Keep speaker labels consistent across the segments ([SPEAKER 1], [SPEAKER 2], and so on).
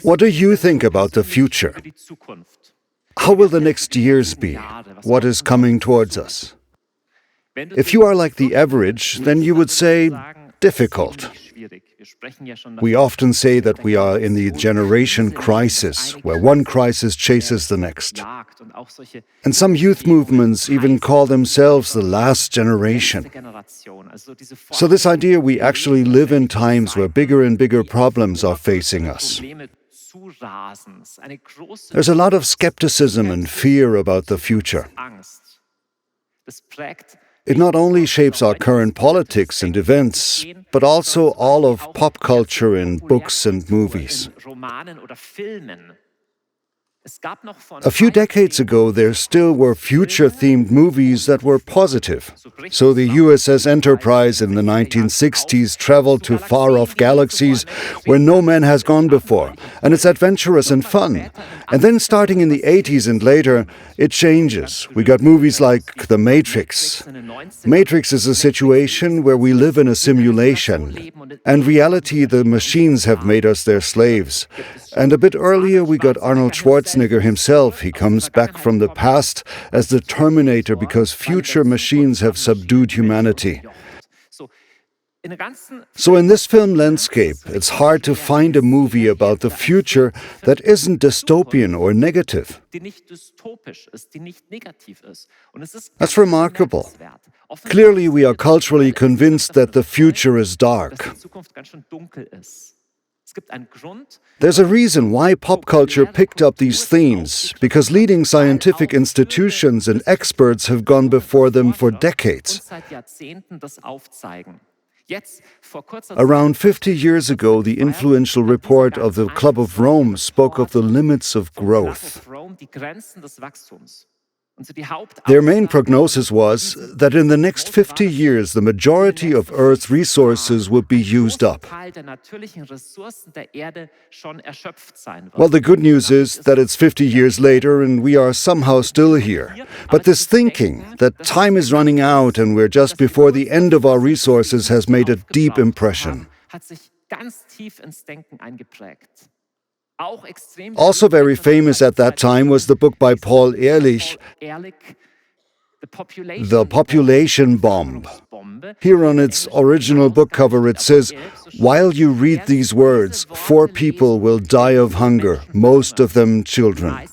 [SPEAKER 1] What do you think about the future? How will the next years be? What is coming towards us? If you are like the average, then you would say, difficult. We often say that we are in the generation crisis, where one crisis chases the next. And some youth movements even call themselves the last generation. So this idea we actually live in times where bigger and bigger problems are facing us. There's a lot of skepticism and fear about the future. It not only shapes our current politics and events, but also all of pop culture in books and movies. A few decades ago, there still were future-themed movies that were positive. So the USS Enterprise in the 1960s traveled to far-off galaxies where no man has gone before, and it's adventurous and fun. And then starting in the 80s and later, it changes. We got movies like The Matrix. Matrix is a situation where we live in a simulation. And reality, the machines have made us their slaves. And a bit earlier, we got Arnold Schwarzenegger himself. He comes back from the past as the Terminator because future machines have subdued humanity. So in this film landscape, it's hard to find a movie about the future that isn't dystopian or negative. That's remarkable. Clearly, we are culturally convinced that the future is dark. There's a reason why pop culture picked up these themes, because leading scientific institutions and experts have gone before them for decades. Around 50 years ago, the influential report of the Club of Rome spoke of the limits of growth. Their main prognosis was that in the next 50 years, the majority of Earth's resources would be used up. Well, the good news is that it's 50 years later and we are somehow still here. But this thinking that time is running out and we're just before the end of our resources has made a deep impression. Also very famous at that time was the book by Paul Ehrlich, The Population Bomb. Here on its original book cover it says, "While you read these words, 4 people will die of hunger, most of them children."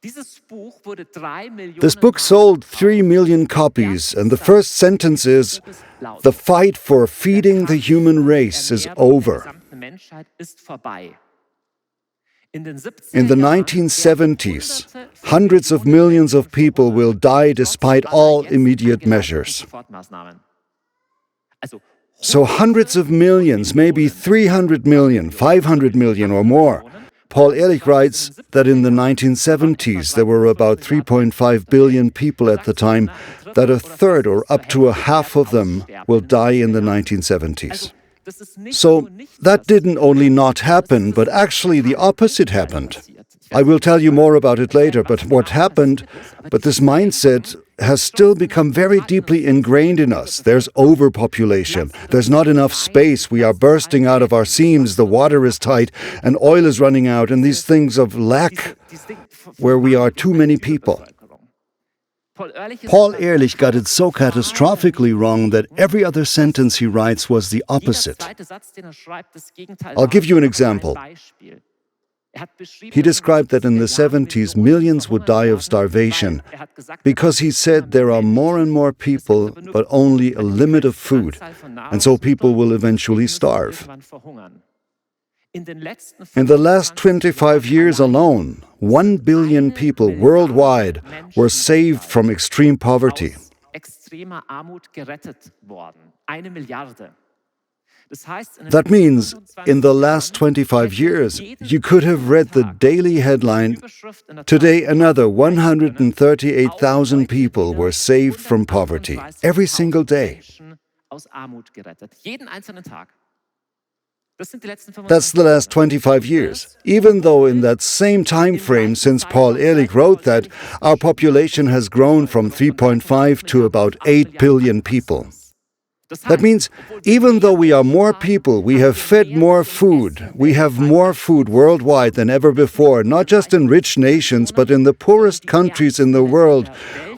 [SPEAKER 1] This book sold 3 million copies, and the first sentence is, "The fight for feeding the human race is over." In the 1970s, hundreds of millions of people will die despite all immediate measures. So hundreds of millions, maybe 300 million, 500 million or more. Paul Ehrlich writes that in the 1970s there were about 3.5 billion people at the time, that a third or up to a half of them will die in the 1970s. So that didn't only not happen, but actually the opposite happened. I will tell you more about it later, but what happened, but this mindset has still become very deeply ingrained in us. There's overpopulation. There's not enough space. We are bursting out of our seams. The water is tight and oil is running out, and these things of lack where we are too many people. Paul Ehrlich got it so catastrophically wrong that every other sentence he writes was the opposite. I'll give you an example. He described that in the 70s, millions would die of starvation because he said there are more and more people, but only a limit of food, and so people will eventually starve. In the last 25 years alone, 1 billion people worldwide were saved from extreme poverty. That means, in the last 25 years, you could have read the daily headline, "Today another 138,000 people were saved from poverty," every single day. That's the last 25 years. Even though in that same time frame since Paul Ehrlich wrote that, our population has grown from 3.5 to about 8 billion people. That means, even though we are more people, we have fed more food. We have more food worldwide than ever before, not just in rich nations, but in the poorest countries in the world.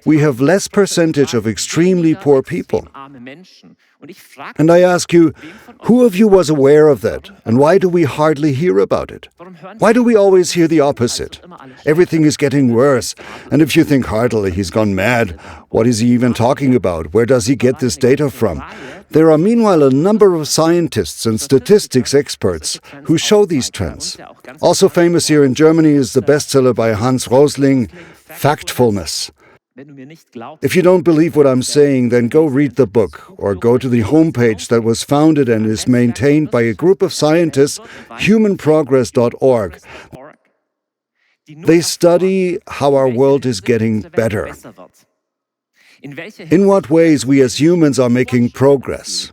[SPEAKER 1] We have less percentage of extremely poor people. And I ask you, who of you was aware of that? And why do we hardly hear about it? Why do we always hear the opposite? Everything is getting worse. And if you think Hartl, he's gone mad, what is he even talking about? Where does he get this data from? There are meanwhile a number of scientists and statistics experts who show these trends. Also famous here in Germany is the bestseller by Hans Rosling, Factfulness. If you don't believe what I'm saying, then go read the book or go to the homepage that was founded and is maintained by a group of scientists, humanprogress.org. They study how our world is getting better. In what ways we as humans are making progress.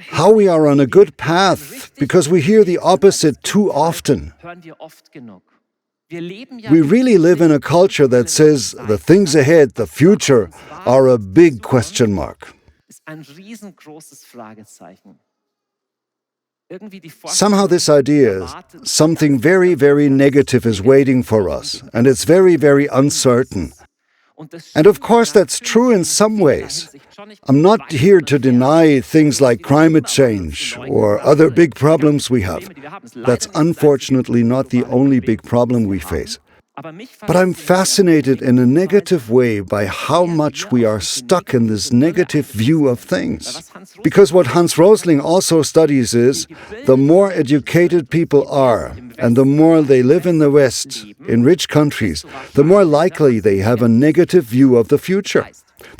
[SPEAKER 1] How we are on a good path because we hear the opposite too often. We really live in a culture that says the things ahead, the future, are a big question mark. Somehow this idea is something very, very negative is waiting for us, and it's very, very uncertain. And of course that's true in some ways. I'm not here to deny things like climate change or other big problems we have. That's unfortunately not the only big problem we face. But I'm fascinated in a negative way by how much we are stuck in this negative view of things. Because what Hans Rosling also studies is, the more educated people are, and the more they live in the West, in rich countries, the more likely they have a negative view of the future.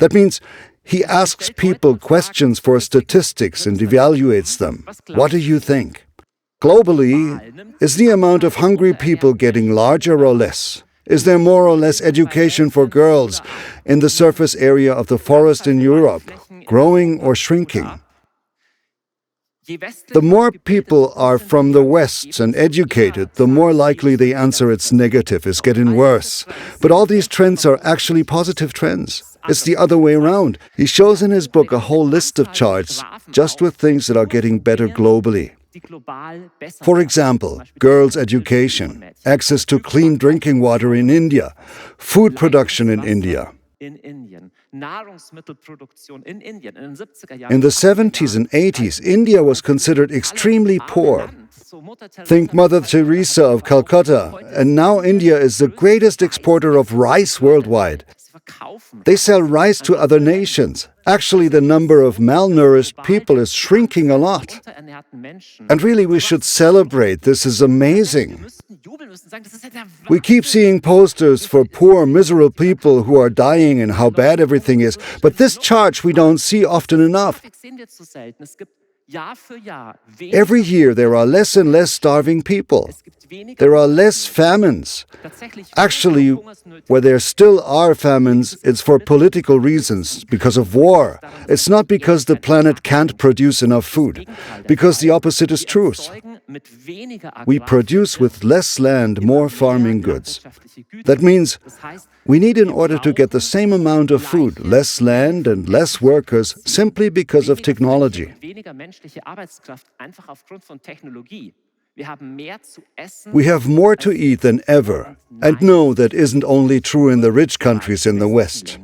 [SPEAKER 1] That means he asks people questions for statistics and evaluates them. What do you think? Globally, is the amount of hungry people getting larger or less? Is there more or less education for girls in the surface area of the forest in Europe, growing or shrinking? The more people are from the West and educated, the more likely the answer it's negative, is getting worse. But all these trends are actually positive trends. It's the other way around. He shows in his book a whole list of charts just with things that are getting better globally. For example, girls' education, access to clean drinking water in India, food production in India. In the 70s and 80s, India was considered extremely poor. Think Mother Teresa of Calcutta, and now India is the greatest exporter of rice worldwide. They sell rice to other nations. Actually, the number of malnourished people is shrinking a lot. And really, we should celebrate. This is amazing. We keep seeing posters for poor, miserable people who are dying and how bad everything is. But this chart we don't see often enough. Every year there are less and less starving people. There are less famines. Actually, where there still are famines, it's for political reasons, because of war. It's not because the planet can't produce enough food, because the opposite is true. We produce with less land more farming goods. That means we need, in order to get the same amount of food, less land and less workers simply because of technology. We have more to eat than ever, and no, that isn't only true in the rich countries in the West.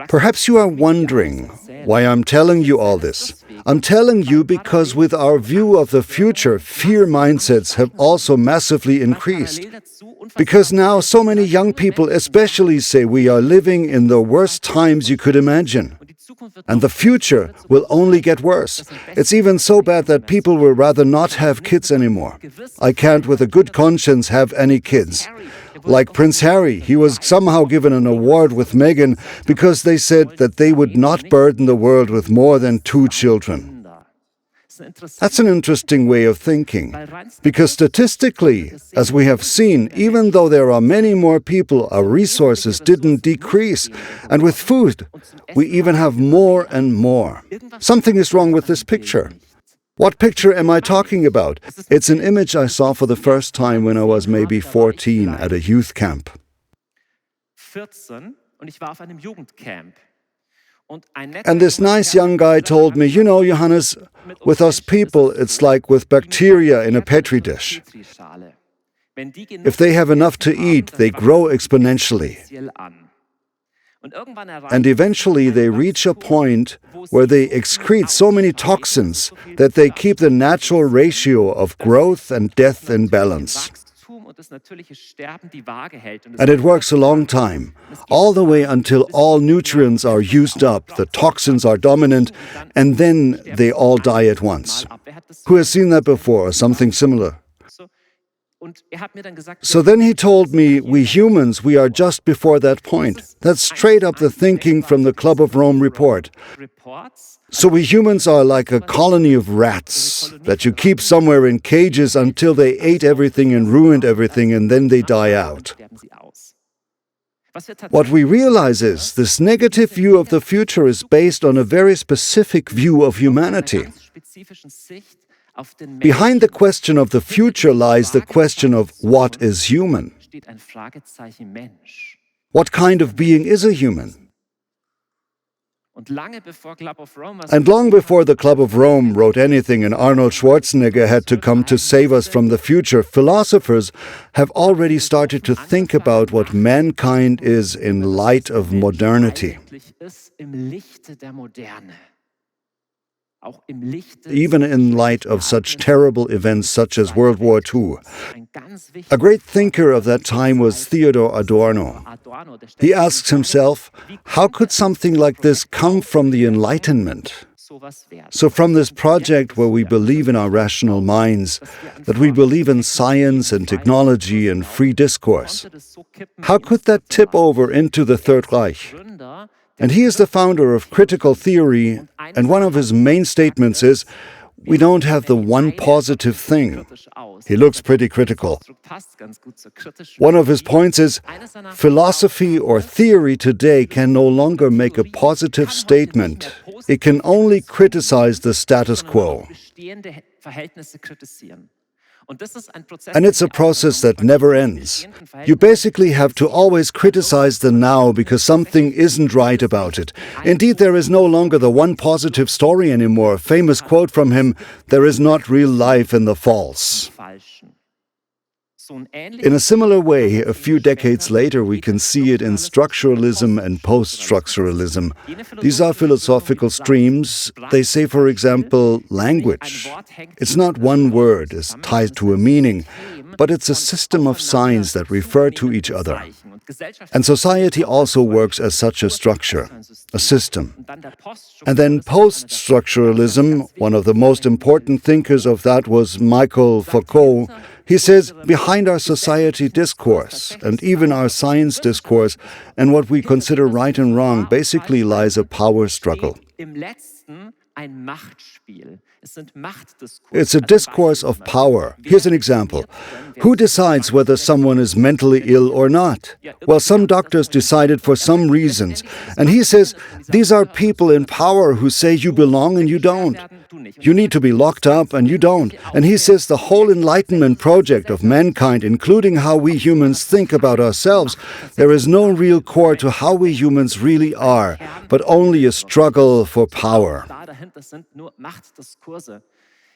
[SPEAKER 1] Perhaps you are wondering why I'm telling you all this. I'm telling you because with our view of the future, fear mindsets have also massively increased. Because now so many young people especially say we are living in the worst times you could imagine. And the future will only get worse. It's even so bad that people will rather not have kids anymore. I can't with a good conscience have any kids. Like Prince Harry, he was somehow given an award with Meghan because they said that they would not burden the world with more than 2 children. That's an interesting way of thinking, because statistically, as we have seen, even though there are many more people, our resources didn't decrease. And with food, we even have more and more. Something is wrong with this picture. What picture am I talking about? It's an image I saw for the first time when I was maybe 14 at a youth camp. And this nice young guy told me, you know, Johannes, with us people, it's like with bacteria in a petri dish. If they have enough to eat, they grow exponentially. And eventually they reach a point where they excrete so many toxins that they keep the natural ratio of growth and death in balance. And it works a long time, all the way until all nutrients are used up, the toxins are dominant, and then they all die at once. Who has seen that before, or something similar? So then he told me, we humans, we are just before that point. That's straight up the thinking from the Club of Rome report. So we humans are like a colony of rats that you keep somewhere in cages until they ate everything and ruined everything, and then they die out. What we realize is this negative view of the future is based on a very specific view of humanity. Behind the question of the future lies the question of what is human. What kind of being is a human? And long before the Club of Rome wrote anything and Arnold Schwarzenegger had to come to save us from the future, philosophers have already started to think about what mankind is in light of modernity. Even in light of such terrible events such as World War II. A great thinker of that time was Theodor Adorno. He asks himself, how could something like this come from the Enlightenment? So from this project where we believe in our rational minds, that we believe in science and technology and free discourse, how could that tip over into the Third Reich? And he is the founder of critical theory, and one of his main statements is, we don't have the one positive thing. He looks pretty critical. One of his points is, philosophy or theory today can no longer make a positive statement. It can only criticize the status quo. And it's a process that never ends. You basically have to always criticize the now because something isn't right about it. Indeed, there is no longer the one positive story anymore. A famous quote from him, there is not real life in the false. In a similar way, a few decades later, we can see it in structuralism and post-structuralism. These are philosophical streams. They say, for example, language. It's not one word is tied to a meaning, but it's a system of signs that refer to each other. And society also works as such a structure, a system. And then post-structuralism, one of the most important thinkers of that was Michel Foucault. He says, behind our society discourse, and even our science discourse, and what we consider right and wrong, basically lies a power struggle. It's a discourse of power. Here's an example. Who decides whether someone is mentally ill or not? Well, some doctors decide it for some reasons. And he says, these are people in power who say you belong and you don't. You need to be locked up and you don't. And he says the whole Enlightenment project of mankind, including how we humans think about ourselves, there is no real core to how we humans really are, but only a struggle for power.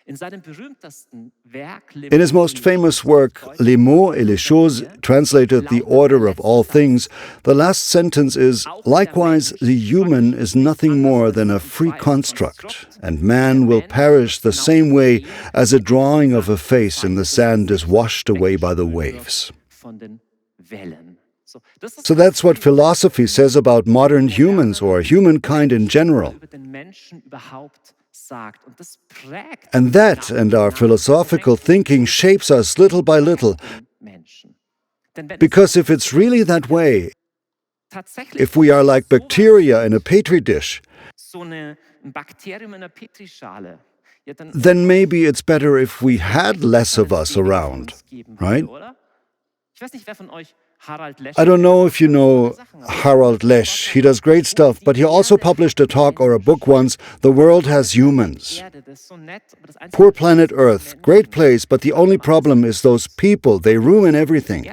[SPEAKER 1] In his most famous work, Les mots et les choses, translated The Order of All Things, the last sentence is, likewise, the human is nothing more than a free construct, and man will perish the same way as a drawing of a face in the sand is washed away by the waves. So that's what philosophy says about modern humans or humankind in general. And that and our philosophical thinking shapes us little by little. Because if it's really that way, if we are like bacteria in a petri dish, then maybe it's better if we had less of us around, right? I don't know if you know Harald Lesch. He does great stuff, but he also published a talk or a book once, The World Has Humans. Poor planet Earth, great place, but the only problem is those people. They ruin everything.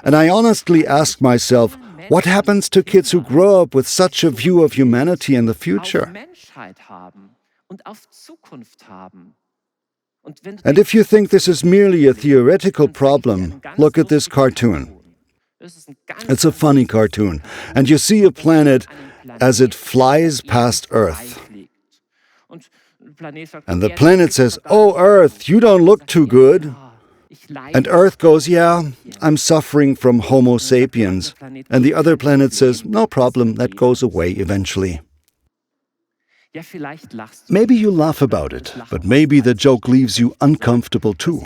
[SPEAKER 1] And I honestly ask myself, what happens to kids who grow up with such a view of humanity and the future? And if you think this is merely a theoretical problem, look at this cartoon. It's a funny cartoon, and you see a planet as it flies past Earth. And the planet says, "Oh, Earth, you don't look too good." And Earth goes, "Yeah, I'm suffering from Homo sapiens." And the other planet says, "No problem, that goes away eventually." Maybe you laugh about it, but maybe the joke leaves you uncomfortable too.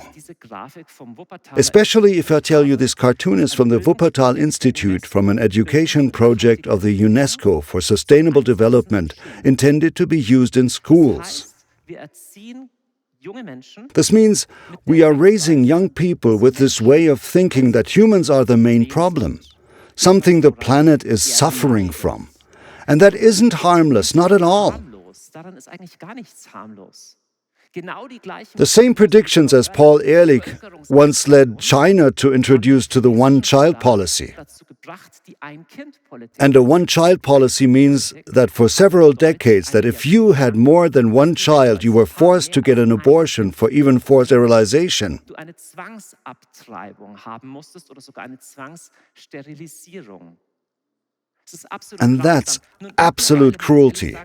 [SPEAKER 1] Especially if I tell you this cartoon is from the Wuppertal Institute, from an education project of the UNESCO for sustainable development, intended to be used in schools. This means we are raising young people with this way of thinking that humans are the main problem, something the planet is suffering from. And that isn't harmless, not at all. The same predictions as Paul Ehrlich once led China to introduce to the one-child policy. And a one-child policy means that for several decades that if you had more than one child, you were forced to get an abortion for even forced sterilization. And that's absolute cruelty.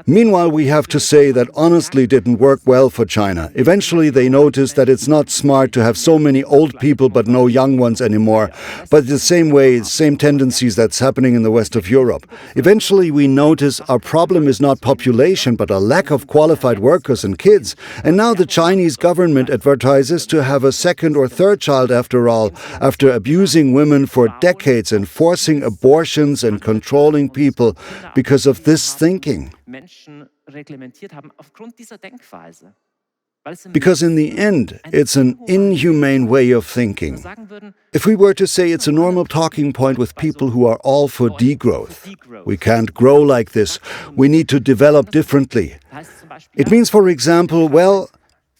[SPEAKER 1] Meanwhile, we have to say that honestly didn't work well for China. Eventually, they noticed that it's not smart to have so many old people but no young ones anymore. But the same way, same tendencies that's happening in the west of Europe. Eventually, we notice our problem is not population but a lack of qualified workers and kids. And now the Chinese government advertises to have a second or third child after all, after abusing women for decades and forcing abortions and controlling people because of this thinking. Because in the end, it's an inhumane way of thinking. If we were to say it's a normal talking point with people who are all for degrowth, we can't grow like this, we need to develop differently. It means, for example, well,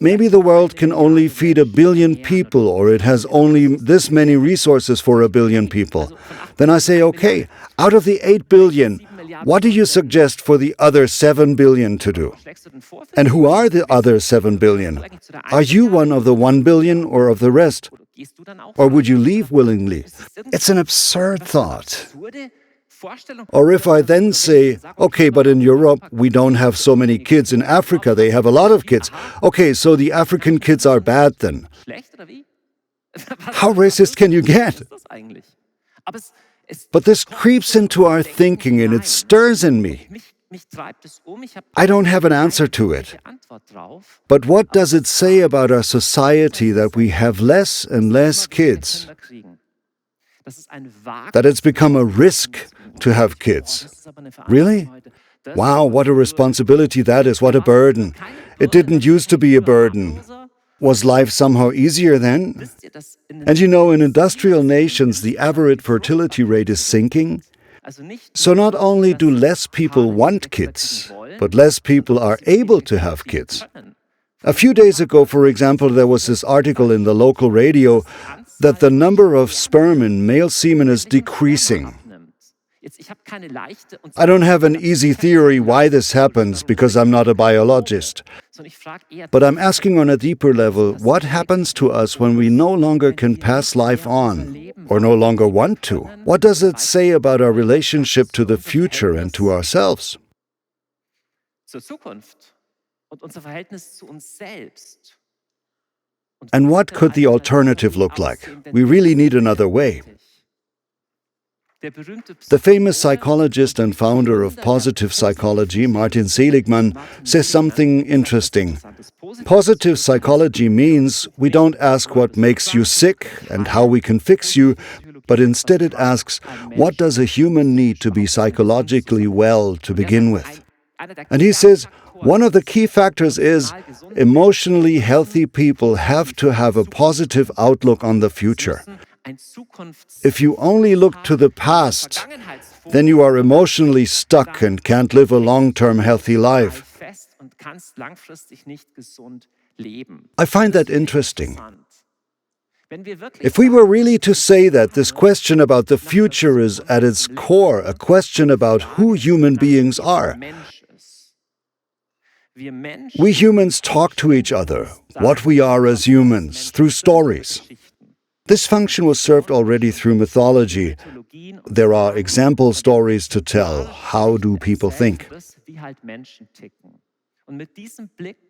[SPEAKER 1] maybe the world can only feed 1 billion people, or it has only this many resources for 1 billion people. Then I say, okay, out of the 8 billion, what do you suggest for the other 7 billion to do? And who are the other 7 billion? Are you one of the 1 billion or of the rest? Or would you leave willingly? It's an absurd thought. Or if I then say, okay, but in Europe we don't have so many kids. In Africa they have a lot of kids. Okay, so the African kids are bad then. How racist can you get? But this creeps into our thinking and it stirs in me. I don't have an answer to it. But what does it say about our society that we have less and less kids? That it's become a risk to have kids. Really? Wow, what a responsibility that is, what a burden. It didn't used to be a burden. Was life somehow easier then? And you know, in industrial nations, the average fertility rate is sinking. So not only do less people want kids, but less people are able to have kids. A few days ago, for example, there was this article in the local radio that the number of sperm in male semen is decreasing. I don't have an easy theory why this happens, because I'm not a biologist. But I'm asking on a deeper level, what happens to us when we no longer can pass life on, or no longer want to? What does it say about our relationship to the future and to ourselves? And what could the alternative look like? We really need another way. The famous psychologist and founder of positive psychology, Martin Seligman, says something interesting. Positive psychology means we don't ask what makes you sick and how we can fix you, but instead it asks, what does a human need to be psychologically well to begin with? And he says, one of the key factors is emotionally healthy people have to have a positive outlook on the future. If you only look to the past, then you are emotionally stuck and can't live a long-term healthy life. I find that interesting. If we were really to say that this question about the future is at its core a question about who human beings are, we humans talk to each other, what we are as humans, through stories. This function was served already through mythology. There are example stories to tell. How do people think?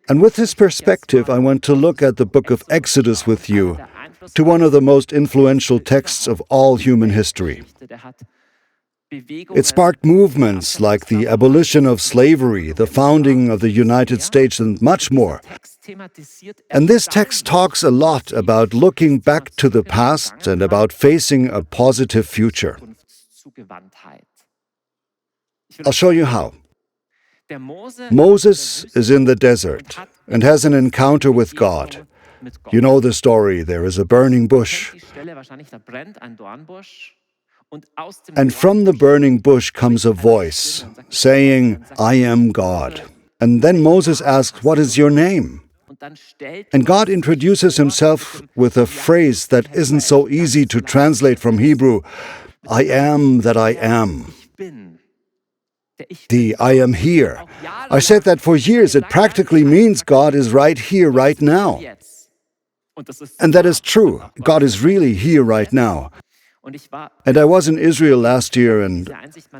[SPEAKER 1] And with this perspective, I want to look at the book of Exodus with you, to one of the most influential texts of all human history. It sparked movements like the abolition of slavery, the founding of the United States, and much more. And this text talks a lot about looking back to the past and about facing a positive future. I'll show you how. Moses is in the desert and has an encounter with God. You know the story, there is a burning bush. And from the burning bush comes a voice saying, "I am God." And then Moses asks, "What is your name?" And God introduces himself with a phrase that isn't so easy to translate from Hebrew, "I am that I am." The "I am here." I said that for years. It practically means God is right here, right now. And that is true. God is really here right now. And I was in Israel last year and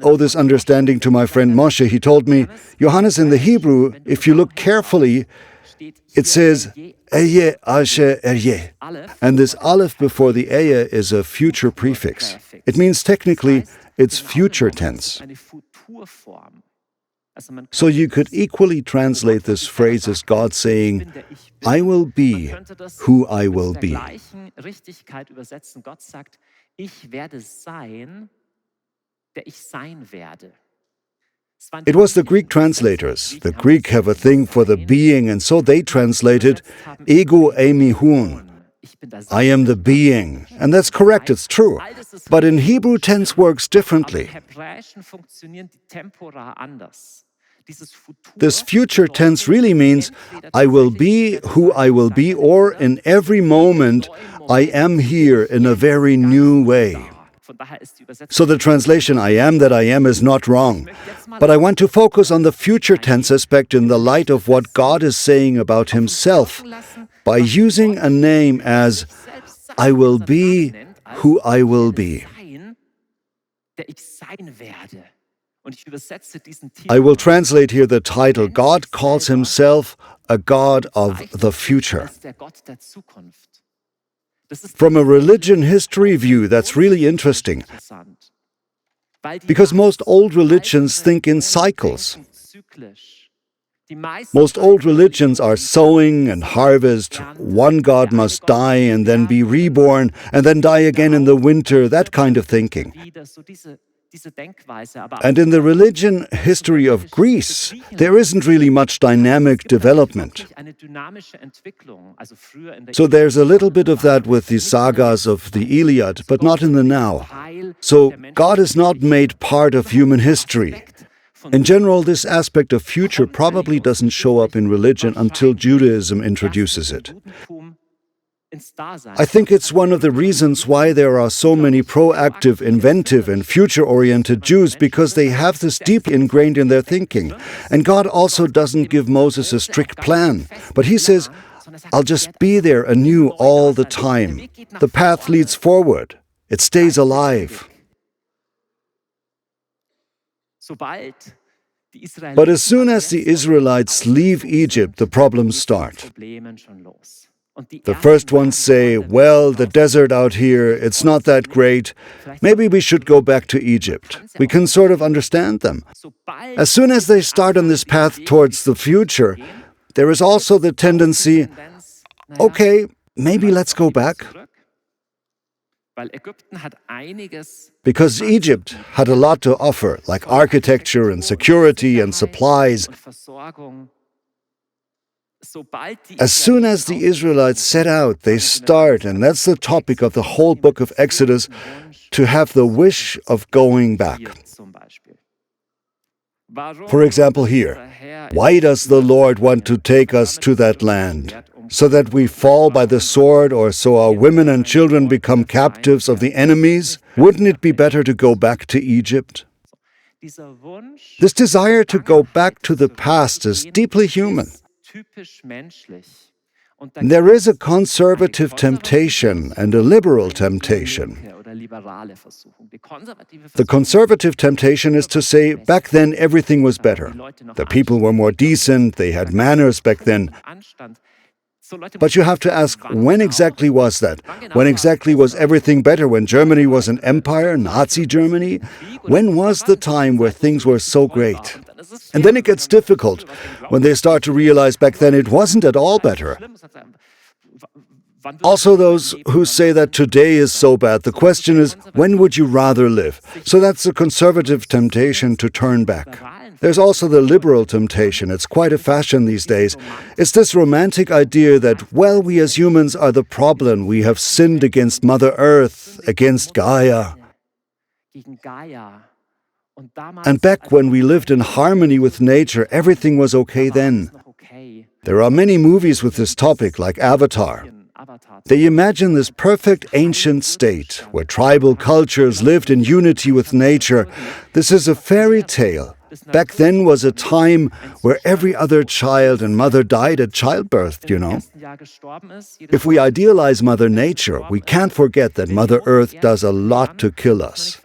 [SPEAKER 1] owe this understanding to my friend Moshe. He told me, Johannes, in the Hebrew, if you look carefully, it says, Ehyeh asher ehyeh. And this aleph before the Ehyeh is a future prefix. It means technically it's future tense. So you could equally translate this phrase as God saying, "I will be who I will be." It was the Greek translators. The Greek have a thing for the being, and so they translated ego eimi hun. I am the being. And that's correct, it's true. But in Hebrew, tense works differently. This future tense really means I will be who I will be, or in every moment I am here in a very new way. So the translation "I am that I am" is not wrong. But I want to focus on the future tense aspect in the light of what God is saying about himself by using a name as I will be who I will be. I will translate here the title. God calls himself a God of the future. From a religion history view, that's really interesting. Because most old religions think in cycles. Most old religions are sowing and harvest. One god must die and then be reborn, and then die again in the winter, that kind of thinking. And in the religion history of Greece, there isn't really much dynamic development. So there's a little bit of that with the sagas of the Iliad, but not in the now. So God is not made part of human history. In general, this aspect of future probably doesn't show up in religion until Judaism introduces it. I think it's one of the reasons why there are so many proactive, inventive, and future-oriented Jews, because they have this deeply ingrained in their thinking. And God also doesn't give Moses a strict plan, but he says, I'll just be there anew all the time. The path leads forward. It stays alive. But as soon as the Israelites leave Egypt, the problems start. The first ones say, well, the desert out here, it's not that great. Maybe we should go back to Egypt. We can sort of understand them. As soon as they start on this path towards the future, there is also the tendency, okay, maybe let's go back. Because Egypt had a lot to offer, like architecture and security and supplies. As soon as the Israelites set out, they start, and that's the topic of the whole book of Exodus, to have the wish of going back. For example, here, why does the Lord want to take us to that land? So that we fall by the sword, or so our women and children become captives of the enemies? Wouldn't it be better to go back to Egypt? This desire to go back to the past is deeply human. There is a conservative temptation and a liberal temptation. The conservative temptation is to say, back then everything was better. The people were more decent, they had manners back then. But you have to ask, when exactly was that? When exactly was everything better? When Germany was an empire, Nazi Germany? When was the time where things were so great? And then it gets difficult when they start to realize back then it wasn't at all better. Also, those who say that today is so bad, the question is, when would you rather live? So that's a conservative temptation to turn back. There's also the liberal temptation. It's quite a fashion these days. It's this romantic idea that, well, we as humans are the problem. We have sinned against Mother Earth, against Gaia. And back when we lived in harmony with nature, everything was okay then. There are many movies with this topic, like Avatar. They imagine this perfect ancient state, where tribal cultures lived in unity with nature. This is a fairy tale. Back then was a time where every other child and mother died at childbirth, you know. If we idealize Mother Nature, we can't forget that Mother Earth does a lot to kill us.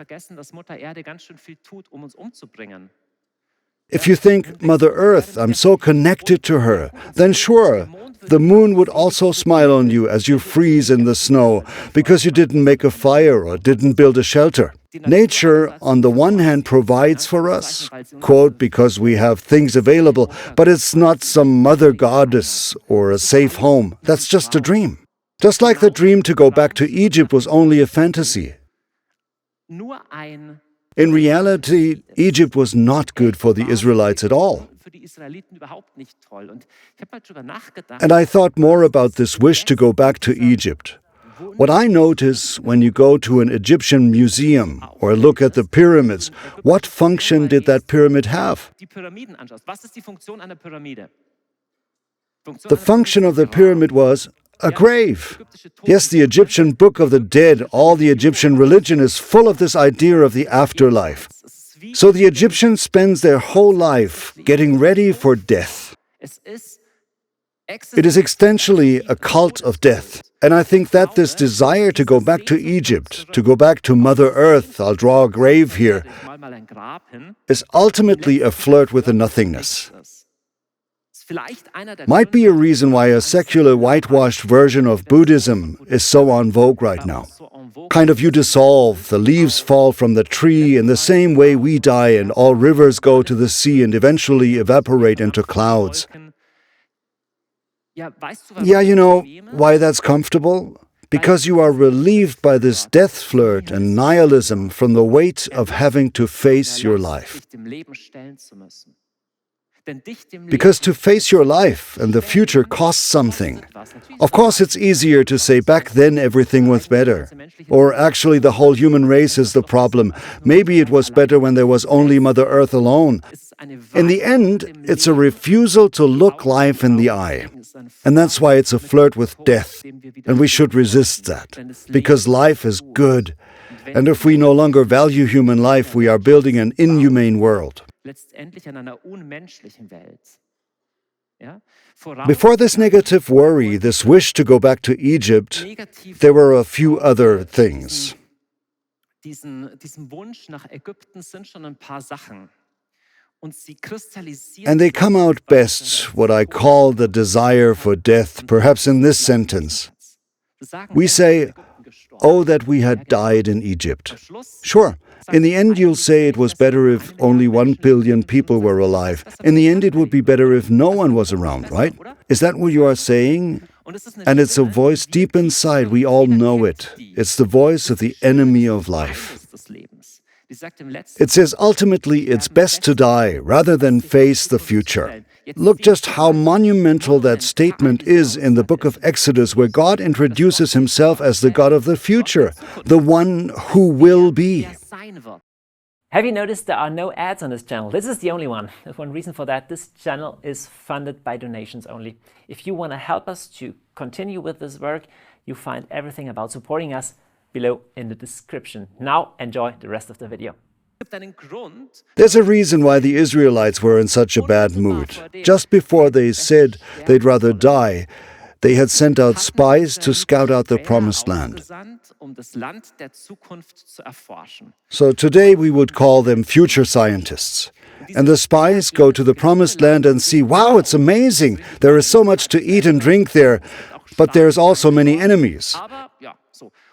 [SPEAKER 1] If you think, Mother Earth, I'm so connected to her, then sure, the moon would also smile on you as you freeze in the snow because you didn't make a fire or didn't build a shelter. Nature, on the one hand, provides for us, quote, because we have things available, but it's not some mother goddess or a safe home. That's just a dream. Just like the dream to go back to Egypt was only a fantasy. In reality, Egypt was not good for the Israelites at all. And I thought more about this wish to go back to Egypt. What I notice when you go to an Egyptian museum or look at the pyramids, what function did that pyramid have? The function of the pyramid was a grave. Yes, the Egyptian Book of the Dead, all the Egyptian religion is full of this idea of the afterlife. So the Egyptians spend their whole life getting ready for death. It is essentially a cult of death. And I think that this desire to go back to Egypt, to go back to Mother Earth, I'll draw a grave here, is ultimately a flirt with the nothingness. Might be a reason why a secular whitewashed version of Buddhism is so en vogue right now. Kind of you dissolve, the leaves fall from the tree in the same way we die and all rivers go to the sea and eventually evaporate into clouds. Yeah, you know why that's comfortable? Because you are relieved by this death flirt and nihilism from the weight of having to face your life. Because to face your life and the future costs something. Of course, it's easier to say back then everything was better. Or actually the whole human race is the problem. Maybe it was better when there was only Mother Earth alone. In the end, it's a refusal to look life in the eye. And that's why it's a flirt with death. And we should resist that. Because life is good. And if we no longer value human life, we are building an inhumane world. Before this negative worry, this wish to go back to Egypt, there were a few other things. And they come out best, what I call the desire for death, perhaps in this sentence. We say, oh, that we had died in Egypt. Sure, in the end you'll say it was better if only 1 billion people were alive. In the end it would be better if no one was around, right? Is that what you are saying? And it's a voice deep inside, we all know it. It's the voice of the enemy of life. It says ultimately it's best to die rather than face the future. Look just how monumental that statement is in the book of Exodus, where God introduces himself as the God of the future, the one who will be.
[SPEAKER 2] Have you noticed there are no ads on this channel? This is the only one. There's one reason for that. This channel is funded by donations only. If you want to help us to continue with this work, you find everything about supporting us below in the description. Now enjoy the rest of the video.
[SPEAKER 1] There's a reason why the Israelites were in such a bad mood. Just before they said they'd rather die, they had sent out spies to scout out the promised land. So today we would call them future scientists. And the spies go to the promised land and see, wow, it's amazing. There is so much to eat and drink there, but there's also many enemies.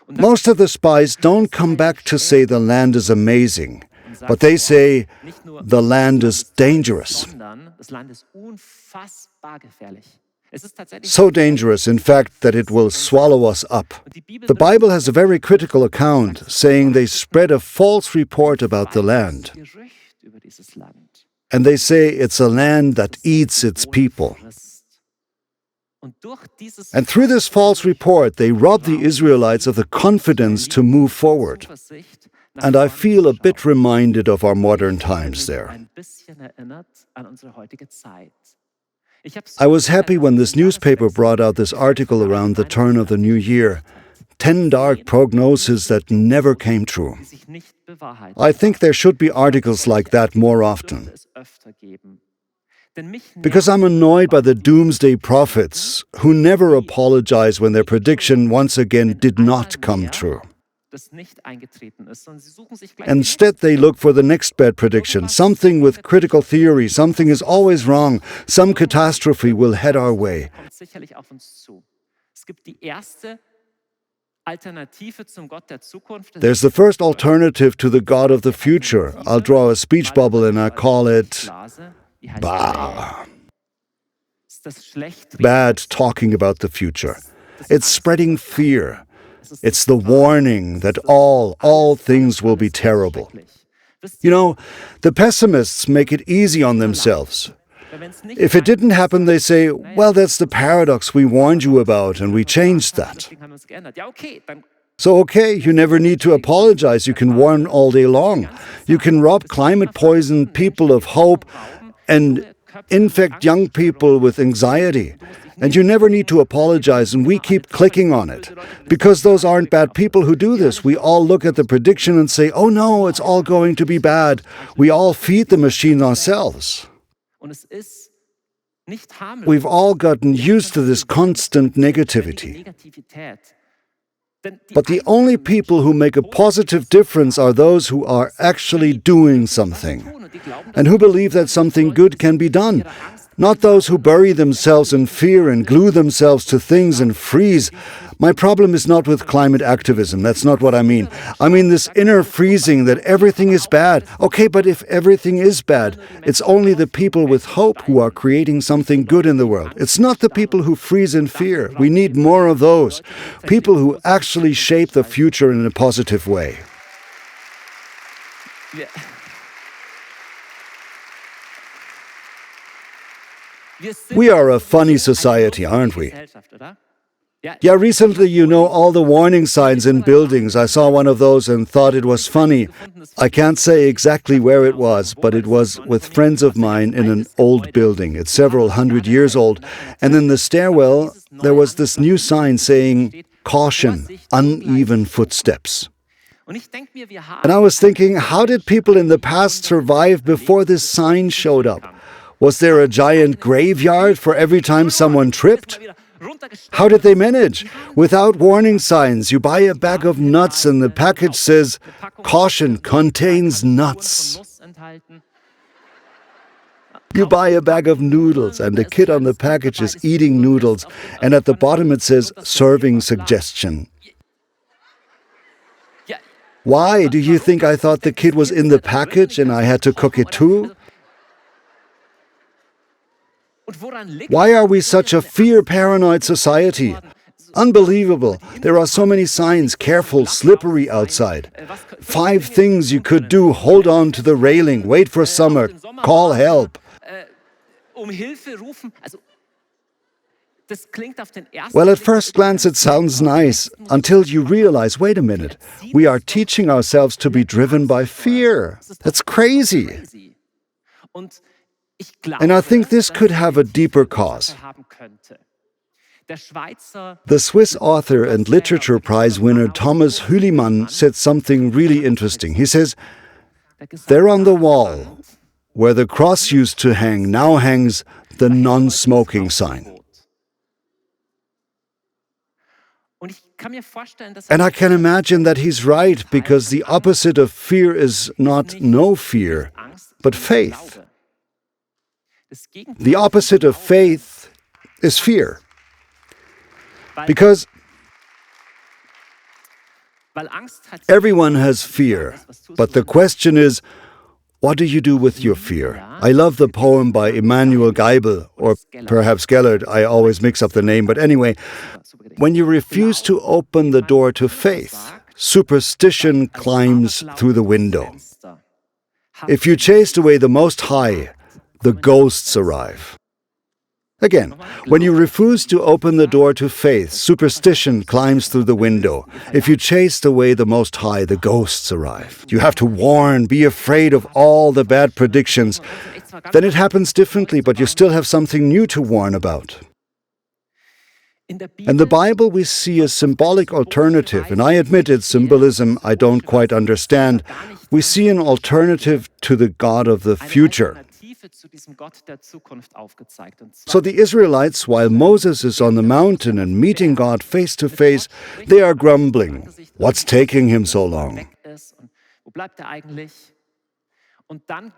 [SPEAKER 1] Most of the spies don't come back to say the land is amazing, but they say the land is dangerous. So dangerous, in fact, that it will swallow us up. The Bible has a very critical account, saying they spread a false report about the land. And they say it's a land that eats its people. And through this false report, they rob the Israelites of the confidence to move forward. And I feel a bit reminded of our modern times there. I was happy when this newspaper brought out this article around the turn of the new year. 10 dark prognoses that never came true. I think there should be articles like that more often. Because I'm annoyed by the doomsday prophets who never apologize when their prediction once again did not come true. Instead, they look for the next bad prediction, something with critical theory, something is always wrong, some catastrophe will head our way. There's the first alternative to the God of the future. I'll draw a speech bubble and I call it bah. Bad talking about the future. It's spreading fear. It's the warning that all things will be terrible. You know, the pessimists make it easy on themselves. If it didn't happen, they say, well, that's the paradox we warned you about, and we changed that. So, okay, you never need to apologize. You can warn all day long. You can rob climate-poisoned people of hope and infect young people with anxiety. And you never need to apologize, and we keep clicking on it. Because those aren't bad people who do this. We all look at the prediction and say, oh no, it's all going to be bad. We all feed the machine ourselves. We've all gotten used to this constant negativity. But the only people who make a positive difference are those who are actually doing something, and who believe that something good can be done. Not those who bury themselves in fear and glue themselves to things and freeze. My problem is not with climate activism. That's not what I mean. I mean this inner freezing that everything is bad. Okay, but if everything is bad, it's only the people with hope who are creating something good in the world. It's not the people who freeze in fear. We need more of those. People who actually shape the future in a positive way. We are a funny society, aren't we? Yeah, recently, you know, all the warning signs in buildings. I saw one of those and thought it was funny. I can't say exactly where it was, but it was with friends of mine in an old building. It's several hundred years old. And in the stairwell, there was this new sign saying, caution, uneven footsteps. And I was thinking, how did people in the past survive before this sign showed up? Was there a giant graveyard for every time someone tripped? How did they manage? Without warning signs, you buy a bag of nuts and the package says, caution, contains nuts. You buy a bag of noodles and the kid on the package is eating noodles, and at the bottom it says, serving suggestion. Why? Do you think I thought the kid was in the package and I had to cook it too? Why are we such a fear-paranoid society? Unbelievable. There are so many signs, careful, slippery outside. 5 things you could do, hold on to the railing, wait for summer, call help. Well, at first glance it sounds nice, until you realize, wait a minute, we are teaching ourselves to be driven by fear. That's crazy. And I think this could have a deeper cause. The Swiss author and literature prize winner Thomas Hüllimann said something really interesting. He says, "There on the wall, where the cross used to hang, now hangs the non-smoking sign." And I can imagine that he's right, because the opposite of fear is not no fear, but faith. The opposite of faith is fear. Because everyone has fear, but the question is, what do you do with your fear? I love the poem by Immanuel Geibel, or perhaps Gellert, I always mix up the name, but anyway, when you refuse to open the door to faith, superstition climbs through the window. If you chased away the Most High, the ghosts arrive. Again, when you refuse to open the door to faith, superstition climbs through the window. If you chased away the Most High, the ghosts arrive. You have to warn, be afraid of all the bad predictions. Then it happens differently, but you still have something new to warn about. In the Bible, we see a symbolic alternative, and I admit its symbolism I don't quite understand. We see an alternative to the God of the future. So the Israelites, while Moses is on the mountain and meeting God face to face, they are grumbling. What's taking him so long?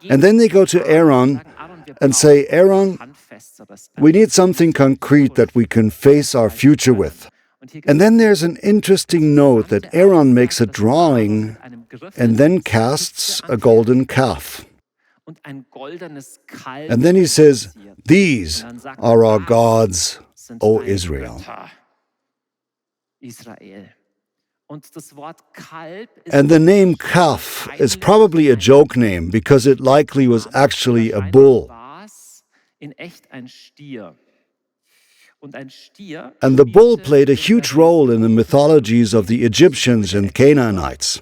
[SPEAKER 1] And then they go to Aaron and say, Aaron, we need something concrete that we can face our future with. And then there's an interesting note that Aaron makes a drawing and then casts a golden calf. And then he says, these are our gods, O Israel. And the name calf is probably a joke name, because it likely was actually a bull. And the bull played a huge role in the mythologies of the Egyptians and Canaanites.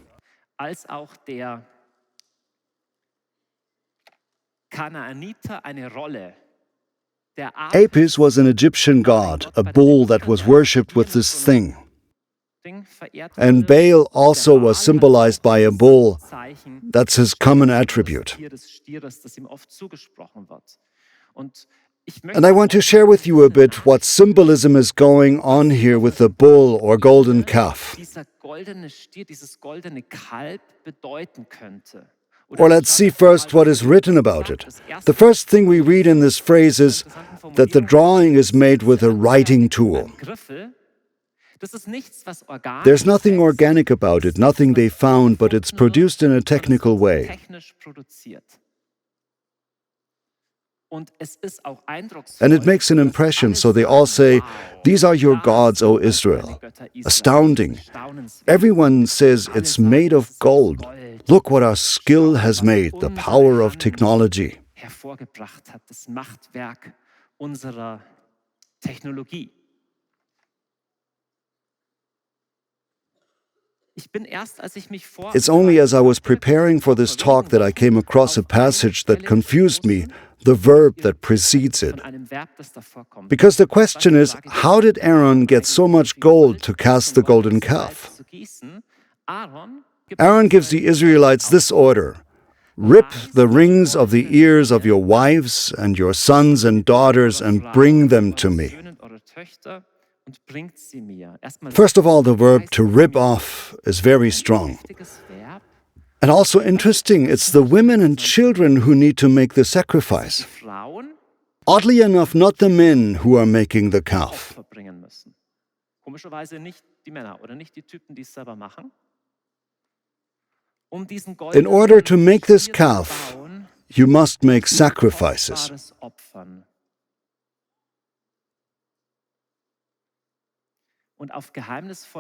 [SPEAKER 1] Apis was an Egyptian god, a bull that was worshipped with this thing. And Baal also was symbolized by a bull. That's his common attribute. And I want to share with you a bit what symbolism is going on here with the bull or golden calf. Or let's see first what is written about it. The first thing we read in this phrase is that the drawing is made with a writing tool. There's nothing organic about it, nothing they found, but it's produced in a technical way. And it makes an impression, so they all say, these are your gods, O Israel. Astounding. Everyone says it's made of gold. Look what our skill has made, the power of technology. It's only as I was preparing for this talk that I came across a passage that confused me, the verb that precedes it. Because the question is, how did Aaron get so much gold to cast the golden calf? Aaron gives the Israelites this order: rip the rings of the ears of your wives and your sons and daughters and bring them to me. First of all, the verb to rip off is very strong. And also interesting, it's the women and children who need to make the sacrifice. Oddly enough, not the men who are making the calf. In order to make this calf, you must make sacrifices.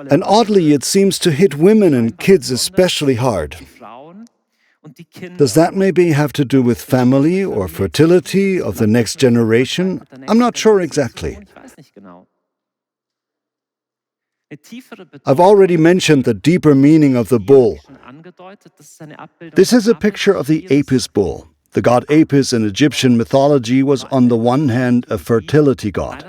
[SPEAKER 1] And oddly, it seems to hit women and kids especially hard. Does that maybe have to do with family or fertility of the next generation? I'm not sure exactly. I've already mentioned the deeper meaning of the bull. This is a picture of the Apis bull. The god Apis in Egyptian mythology was on the one hand a fertility god.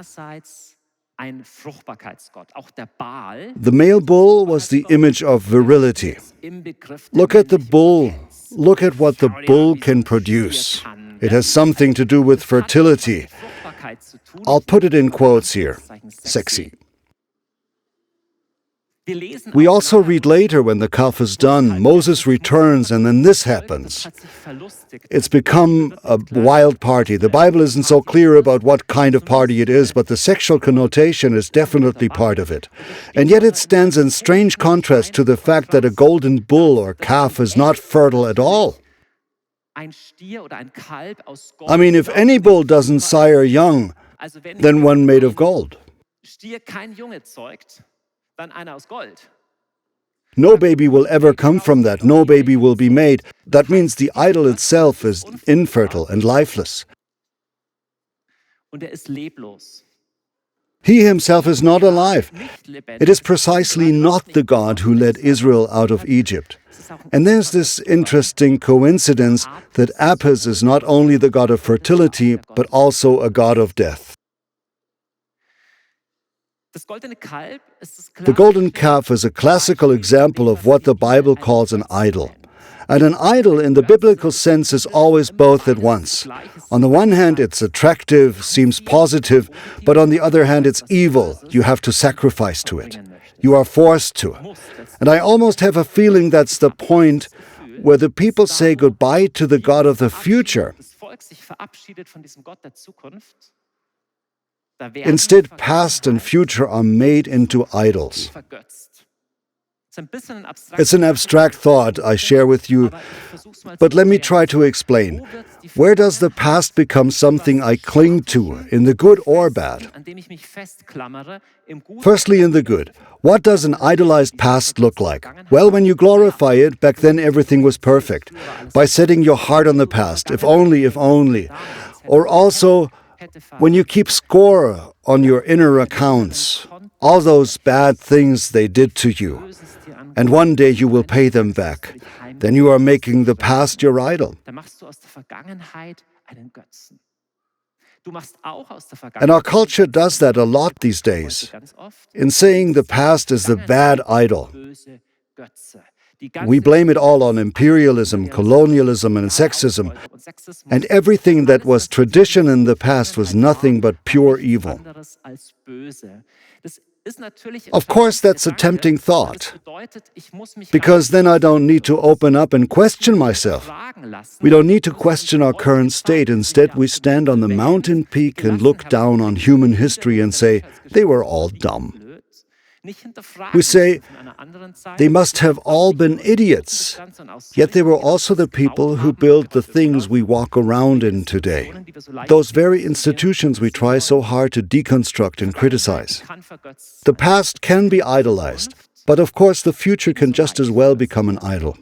[SPEAKER 1] The male bull was the image of virility. Look at the bull. Look at what the bull can produce. It has something to do with fertility. I'll put it in quotes here. Sexy. We also read later when the calf is done, Moses returns and then this happens. It's become a wild party. The Bible isn't so clear about what kind of party it is, but the sexual connotation is definitely part of it. And yet it stands in strange contrast to the fact that a golden bull or calf is not fertile at all. I mean, if any bull doesn't sire young, then one made of gold. No baby will ever come from that. No baby will be made. That means the idol itself is infertile and lifeless. He himself is not alive. It is precisely not the God who led Israel out of Egypt. And there's this interesting coincidence that Apis is not only the god of fertility, but also a god of death. The golden calf is a classical example of what the Bible calls an idol. And an idol in the biblical sense is always both at once. On the one hand, it's attractive, seems positive, but on the other hand, it's evil. You have to sacrifice to it. You are forced to. And I almost have a feeling that's the point where the people say goodbye to the God of the future. Instead, past and future are made into idols. It's an abstract thought I share with you, but let me try to explain. Where does the past become something I cling to, in the good or bad? Firstly, in the good. What does an idolized past look like? Well, when you glorify it, back then everything was perfect. By setting your heart on the past, if only, if only. Or also, when you keep score on your inner accounts, all those bad things they did to you, and one day you will pay them back, then you are making the past your idol. And our culture does that a lot these days, in saying the past is the bad idol. We blame it all on imperialism, colonialism, and sexism, and everything that was tradition in the past was nothing but pure evil. Of course, that's a tempting thought, because then I don't need to open up and question myself. We don't need to question our current state. Instead, we stand on the mountain peak and look down on human history and say, they were all dumb. We say, they must have all been idiots, yet they were also the people who built the things we walk around in today. Those very institutions we try so hard to deconstruct and criticize. The past can be idolized, but of course the future can just as well become an idol.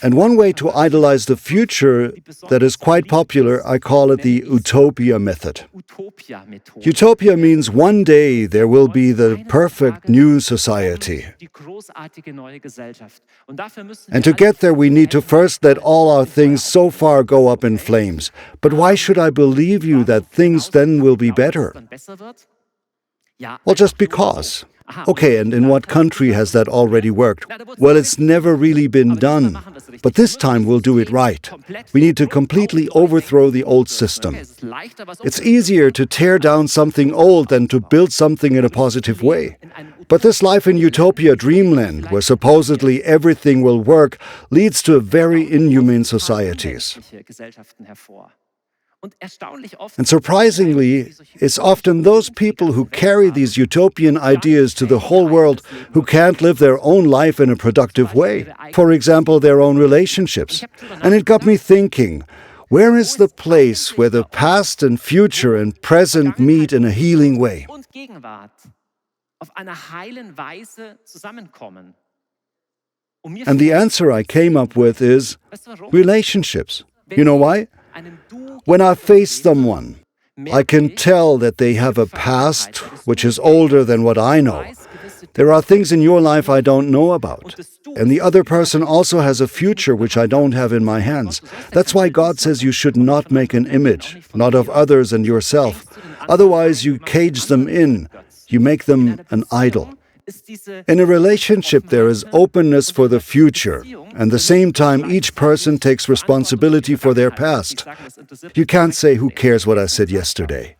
[SPEAKER 1] And one way to idolize the future that is quite popular, I call it the utopia method. Utopia means one day there will be the perfect new society. And to get there, we need to first let all our things so far go up in flames. But why should I believe you that things then will be better? Well, just because. Okay, and in what country has that already worked? Well, it's never really been done. But this time we'll do it right. We need to completely overthrow the old system. It's easier to tear down something old than to build something in a positive way. But this life in utopia dreamland, where supposedly everything will work, leads to very inhumane societies. And surprisingly, it's often those people who carry these utopian ideas to the whole world who can't live their own life in a productive way. For example, their own relationships. And it got me thinking, where is the place where the past and future and present meet in a healing way? And the answer I came up with is relationships. You know why? When I face someone, I can tell that they have a past which is older than what I know. There are things in your life I don't know about. And the other person also has a future which I don't have in my hands. That's why God says you should not make an image, not of others and yourself. Otherwise you cage them in. You make them an idol. In a relationship, there is openness for the future, and at the same time, each person takes responsibility for their past. You can't say, who cares what I said yesterday?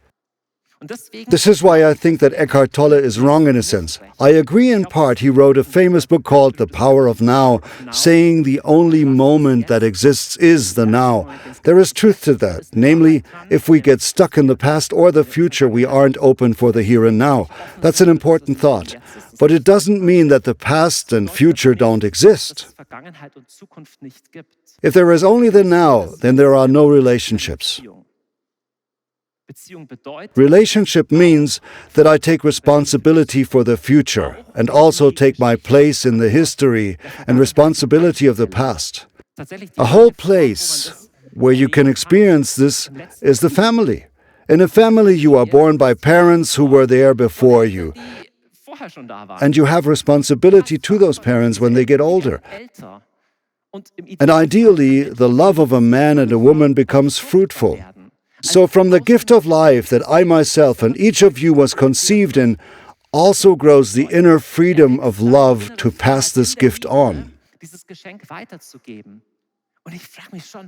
[SPEAKER 1] This is why I think that Eckhart Tolle is wrong in a sense. I agree in part. He wrote a famous book called The Power of Now, saying the only moment that exists is the now. There is truth to that. Namely, if we get stuck in the past or the future, we aren't open for the here and now. That's an important thought. But it doesn't mean that the past and future don't exist. If there is only the now, then there are no relationships. Relationship means that I take responsibility for the future and also take my place in the history and responsibility of the past. A whole place where you can experience this is the family. In a family, you are born by parents who were there before you, and you have responsibility to those parents when they get older. And ideally, the love of a man and a woman becomes fruitful. So from the gift of life that I myself and each of you was conceived in, also grows the inner freedom of love to pass this gift on.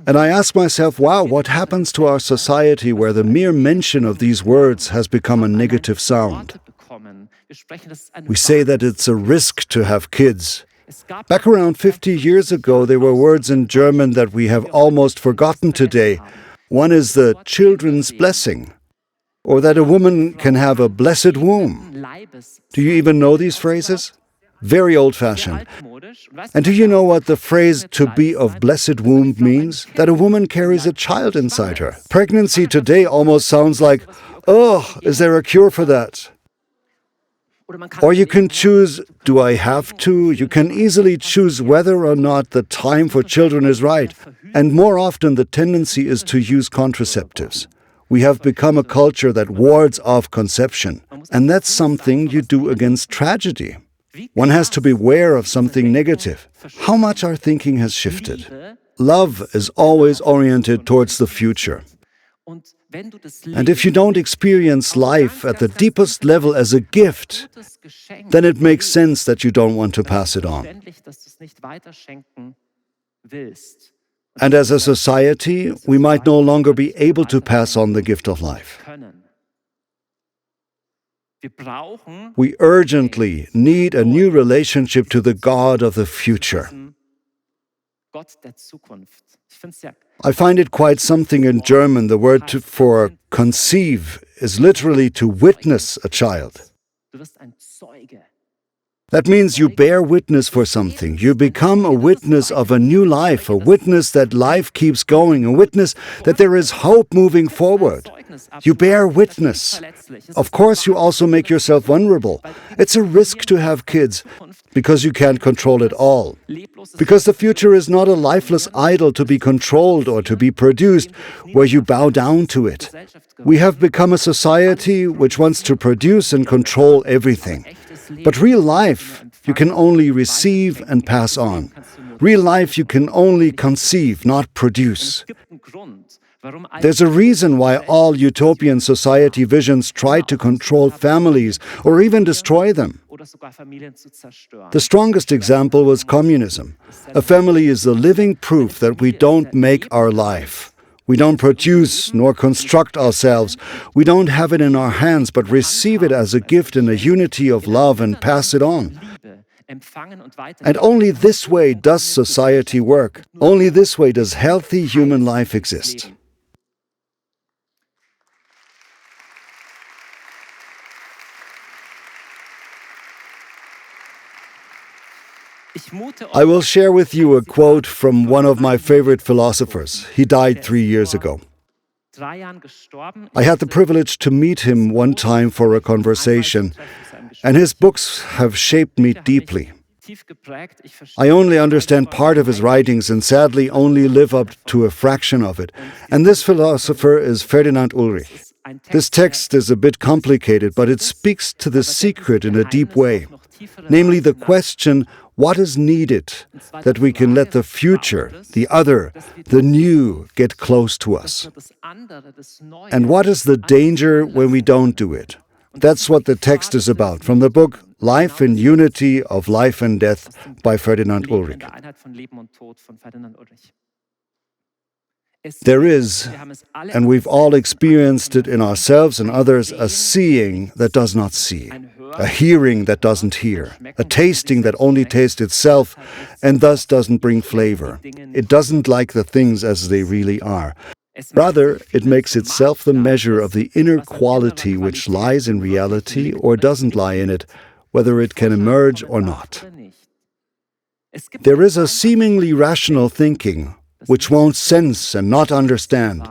[SPEAKER 1] And I ask myself, wow, what happens to our society where the mere mention of these words has become a negative sound? We say that it's a risk to have kids. Back around 50 years ago, there were words in German that we have almost forgotten today. One is the children's blessing, or that a woman can have a blessed womb. Do you even know these phrases? Very old-fashioned. And do you know what the phrase "to be of blessed womb" means? That a woman carries a child inside her. Pregnancy today almost sounds like, oh, is there a cure for that? Or you can choose, do I have to? You can easily choose whether or not the time for children is right. And more often the tendency is to use contraceptives. We have become a culture that wards off conception. And that's something you do against tragedy. One has to beware of something negative. How much our thinking has shifted. Love is always oriented towards the future. And if you don't experience life at the deepest level as a gift, then it makes sense that you don't want to pass it on. And as a society, we might no longer be able to pass on the gift of life. We urgently need a new relationship to the God of the future. I find it quite something in German. The word for conceive is literally to witness a child. That means you bear witness for something. You become a witness of a new life, a witness that life keeps going, a witness that there is hope moving forward. You bear witness. Of course, you also make yourself vulnerable. It's a risk to have kids, because you can't control it all. Because the future is not a lifeless idol to be controlled or to be produced, where you bow down to it. We have become a society which wants to produce and control everything. But real life, you can only receive and pass on. Real life, you can only conceive, not produce. There's a reason why all utopian society visions try to control families or even destroy them. The strongest example was communism. A family is the living proof that we don't make our life. We don't produce nor construct ourselves. We don't have it in our hands, but receive it as a gift in a unity of love and pass it on. And only this way does society work. Only this way does healthy human life exist. I will share with you a quote from one of my favorite philosophers. He died 3 years ago. I had the privilege to meet him one time for a conversation, and his books have shaped me deeply. I only understand part of his writings and sadly only live up to a fraction of it. And this philosopher is Ferdinand Ulrich. This text is a bit complicated, but it speaks to the secret in a deep way, namely the question, what is needed that we can let the future, the other, the new get close to us? And what is the danger when we don't do it? That's what the text is about, from the book Life and Unity of Life and Death by Ferdinand Ulrich. There is, and we've all experienced it in ourselves and others, a seeing that does not see, a hearing that doesn't hear, a tasting that only tastes itself and thus doesn't bring flavor. It doesn't like the things as they really are. Rather, it makes itself the measure of the inner quality which lies in reality or doesn't lie in it, whether it can emerge or not. There is a seemingly rational thinking which won't sense and not understand.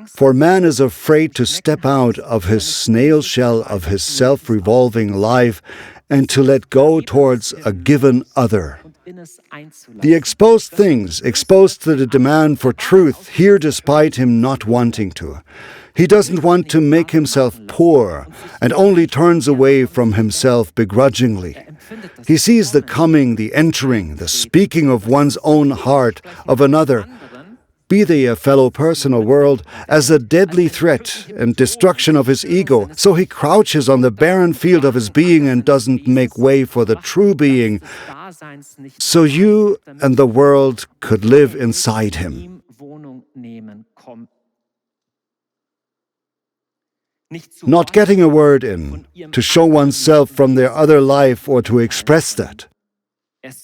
[SPEAKER 1] For man is afraid to step out of his snail shell of his self-revolving life and to let go towards a given other. The exposed things, exposed to the demand for truth, hear despite him not wanting to. He doesn't want to make himself poor and only turns away from himself begrudgingly. He sees the coming, the entering, the speaking of one's own heart, of another, be they a fellow person or world, as a deadly threat and destruction of his ego. So he crouches on the barren field of his being and doesn't make way for the true being, so you and the world could live inside him. Not getting a word in, to show oneself from their other life or to express that.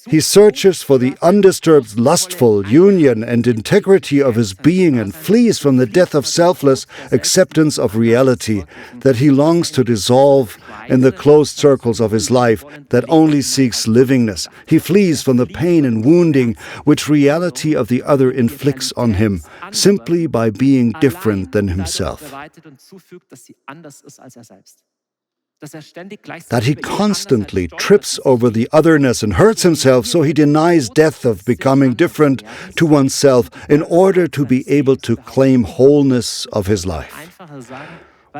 [SPEAKER 1] He searches for the undisturbed, lustful union and integrity of his being and flees from the death of selfless acceptance of reality that he longs to dissolve in the closed circles of his life that only seeks livingness. He flees from the pain and wounding which reality of the other inflicts on him simply by being different than himself. That he constantly trips over the otherness and hurts himself, so he denies death of becoming different to oneself in order to be able to claim wholeness of his life.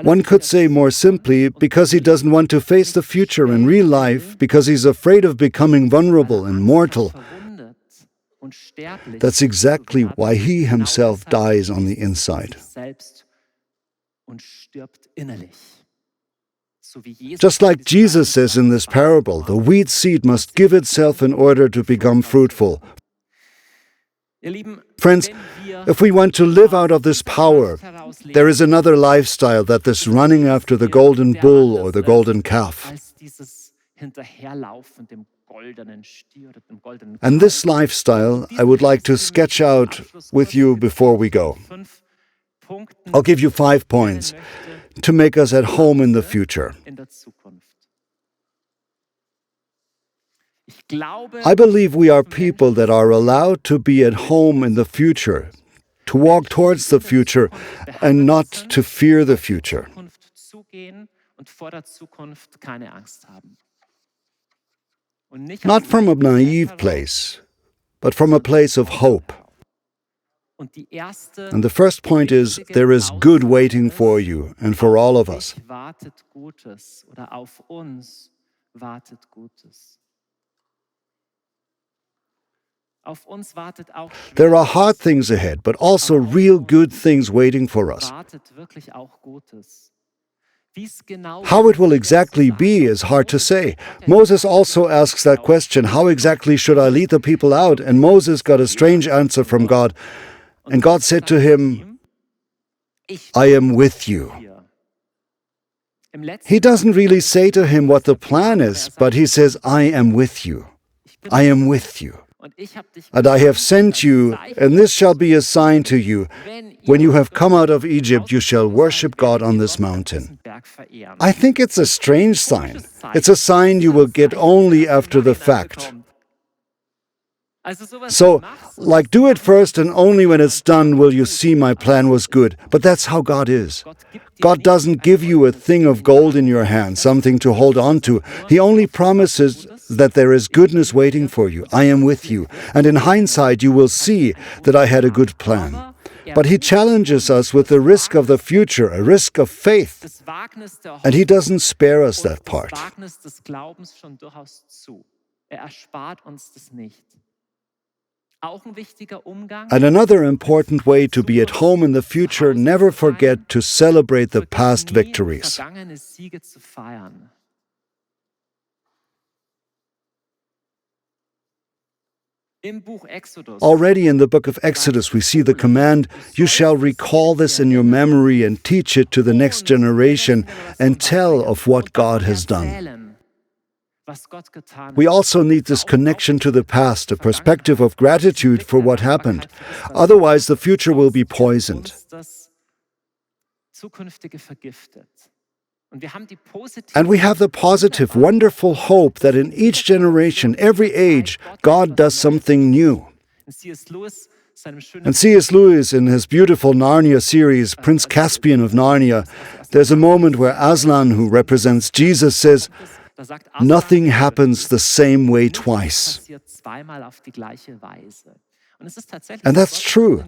[SPEAKER 1] One could say more simply, because he doesn't want to face the future in real life, because he's afraid of becoming vulnerable and mortal. That's exactly why he himself dies on the inside. Just like Jesus says in this parable, the wheat seed must give itself in order to become fruitful. Friends, if we want to live out of this power, there is another lifestyle that is running after the golden bull or the golden calf. And this lifestyle I would like to sketch out with you before we go. I'll give you 5 points to make us at home in the future. I believe we are people that are allowed to be at home in the future, to walk towards the future and not to fear the future. Not from a naive place, but from a place of hope. And the first point is, there is good waiting for you and for all of us. There are hard things ahead, but also real good things waiting for us. How it will exactly be is hard to say. Moses also asks that question, how exactly should I lead the people out? And Moses got a strange answer from God. And God said to him, I am with you. He doesn't really say to him what the plan is, but he says, I am with you. I am with you. And I have sent you, and this shall be a sign to you. When you have come out of Egypt, you shall worship God on this mountain. I think it's a strange sign. It's a sign you will get only after the fact. So, like, do it first and only when it's done will you see my plan was good. But that's how God is. God doesn't give you a thing of gold in your hand, something to hold on to. He only promises that there is goodness waiting for you. I am with you. And in hindsight, you will see that I had a good plan. But He challenges us with the risk of the future, a risk of faith. And He doesn't spare us that part. And another important way to be at home in the future, never forget to celebrate the past victories. Already in the book of Exodus, we see the command, "You shall recall this in your memory and teach it to the next generation and tell of what God has done." We also need this connection to the past, a perspective of gratitude for what happened. Otherwise, the future will be poisoned. And we have the positive, wonderful hope that in each generation, every age, God does something new. And C.S. Lewis, in his beautiful Narnia series, Prince Caspian of Narnia, there's a moment where Aslan, who represents Jesus, says, "Nothing happens the same way twice." And that's true.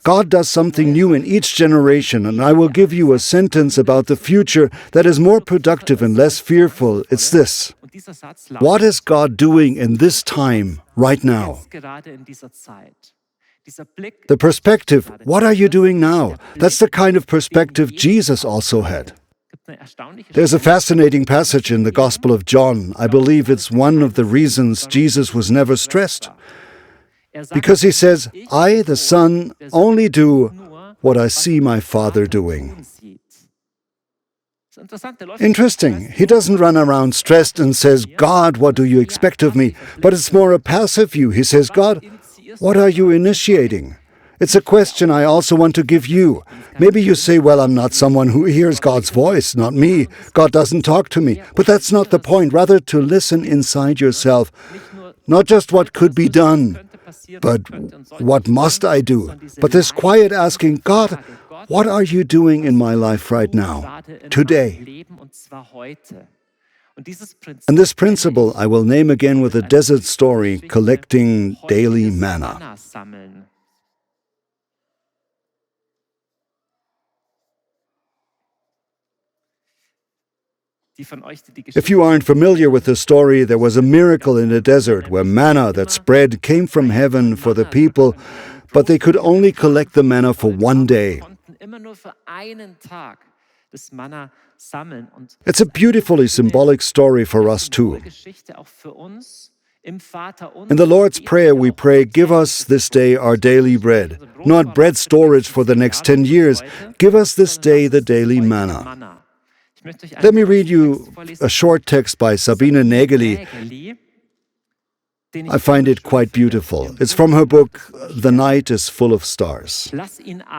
[SPEAKER 1] God does something new in each generation, and I will give you a sentence about the future that is more productive and less fearful. It's this: what is God doing in this time, right now? The perspective, what are you doing now? That's the kind of perspective Jesus also had. There's a fascinating passage in the Gospel of John. I believe it's one of the reasons Jesus was never stressed. Because he says, "I, the Son, only do what I see my Father doing." Interesting. He doesn't run around stressed and says, "God, what do you expect of me?" But it's more a passive view. He says, "God, what are you initiating?" It's a question I also want to give you. Maybe you say, "Well, I'm not someone who hears God's voice, not me. God doesn't talk to me." But that's not the point. Rather, to listen inside yourself. Not just what could be done, but what must I do? But this quiet asking, "God, what are you doing in my life right now, today?" And this principle I will name again with a desert story, collecting daily manna. If you aren't familiar with the story, there was a miracle in the desert where manna that spread came from heaven for the people, but they could only collect the manna for one day. It's a beautifully symbolic story for us too. In the Lord's Prayer we pray, "Give us this day our daily bread," not bread storage for the next 10 years. Give us this day the daily manna. Let me read you a short text by Sabine Nägeli. I find it quite beautiful. It's from her book, "The Night is Full of Stars."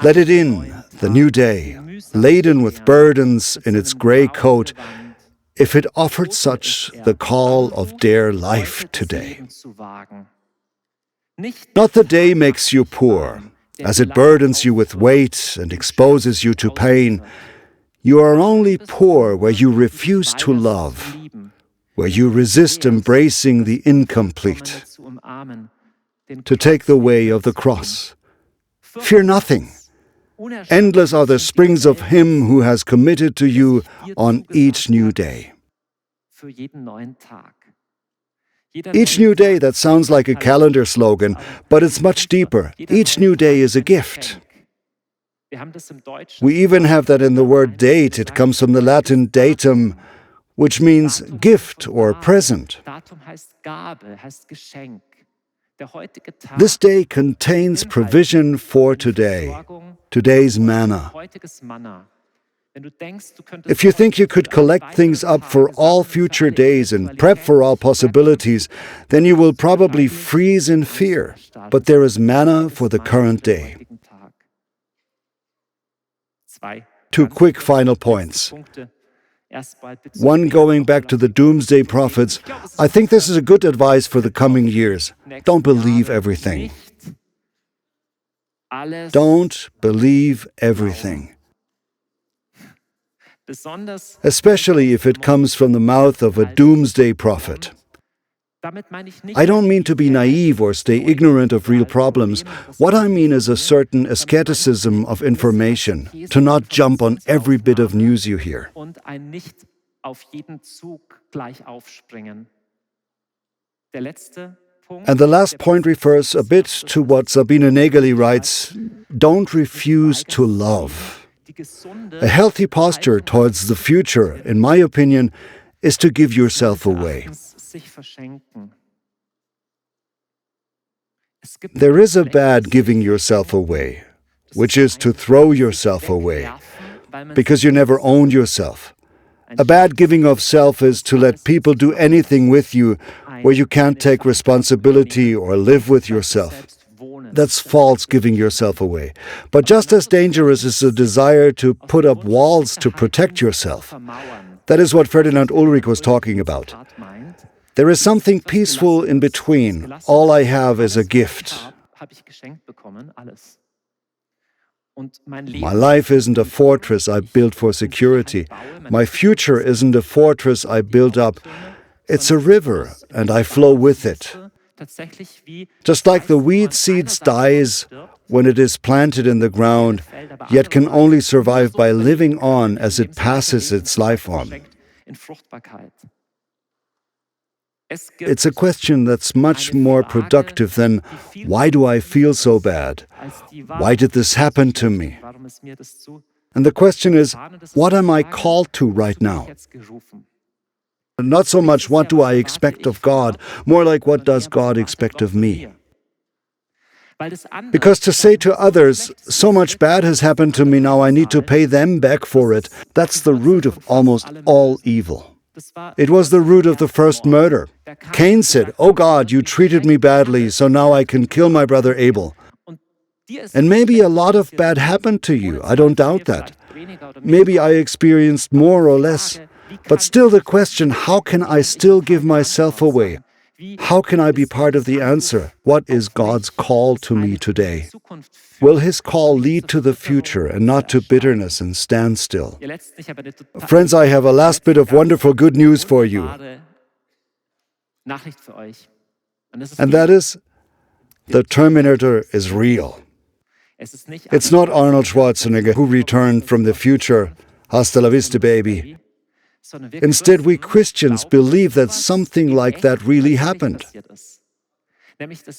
[SPEAKER 1] Let it in, the new day, laden with burdens in its grey coat, if it offered such the call of dear life today. Not the day makes you poor, as it burdens you with weight and exposes you to pain. You are only poor where you refuse to love, where you resist embracing the incomplete, to take the way of the cross. Fear nothing. Endless are the springs of Him who has committed to you on each new day. Each new day, that sounds like a calendar slogan, but it's much deeper. Each new day is a gift. We even have that in the word date. It comes from the Latin datum, which means gift or present. This day contains provision for today, today's manna. If you think you could collect things up for all future days and prep for all possibilities, then you will probably freeze in fear. But there is manna for the current day. 2 quick final points. One going back to the doomsday prophets, I think this is a good advice for the coming years. Don't believe everything. Don't believe everything. Especially if it comes from the mouth of a doomsday prophet. I don't mean to be naive or stay ignorant of real problems. What I mean is a certain asceticism of information, to not jump on every bit of news you hear. And the last point refers a bit to what Sabine Nägeli writes, don't refuse to love. A healthy posture towards the future, in my opinion, is to give yourself away. There is a bad giving yourself away, which is to throw yourself away, because you never owned yourself. A bad giving of self is to let people do anything with you where you can't take responsibility or live with yourself. That's false giving yourself away. But just as dangerous is the desire to put up walls to protect yourself. That is what Ferdinand Ulrich was talking about. There is something peaceful in between. All I have is a gift. My life isn't a fortress I built for security. My future isn't a fortress I build up. It's a river, and I flow with it. Just like the weed seed dies when it is planted in the ground, yet can only survive by living on as it passes its life on. It's a question that's much more productive than, why do I feel so bad? Why did this happen to me? And the question is, what am I called to right now? Not so much what do I expect of God, more like what does God expect of me? Because to say to others, so much bad has happened to me now, I need to pay them back for it, that's the root of almost all evil. It was the root of the first murder. Cain said, "Oh God, you treated me badly, so now I can kill my brother Abel." And maybe a lot of bad happened to you, I don't doubt that. Maybe I experienced more or less. But still the question, how can I still give myself away? How can I be part of the answer? What is God's call to me today? Will His call lead to the future and not to bitterness and standstill? Friends, I have a last bit of wonderful good news for you. And that is, the Terminator is real. It's not Arnold Schwarzenegger who returned from the future. Hasta la vista, baby. Instead, we Christians believe that something like that really happened.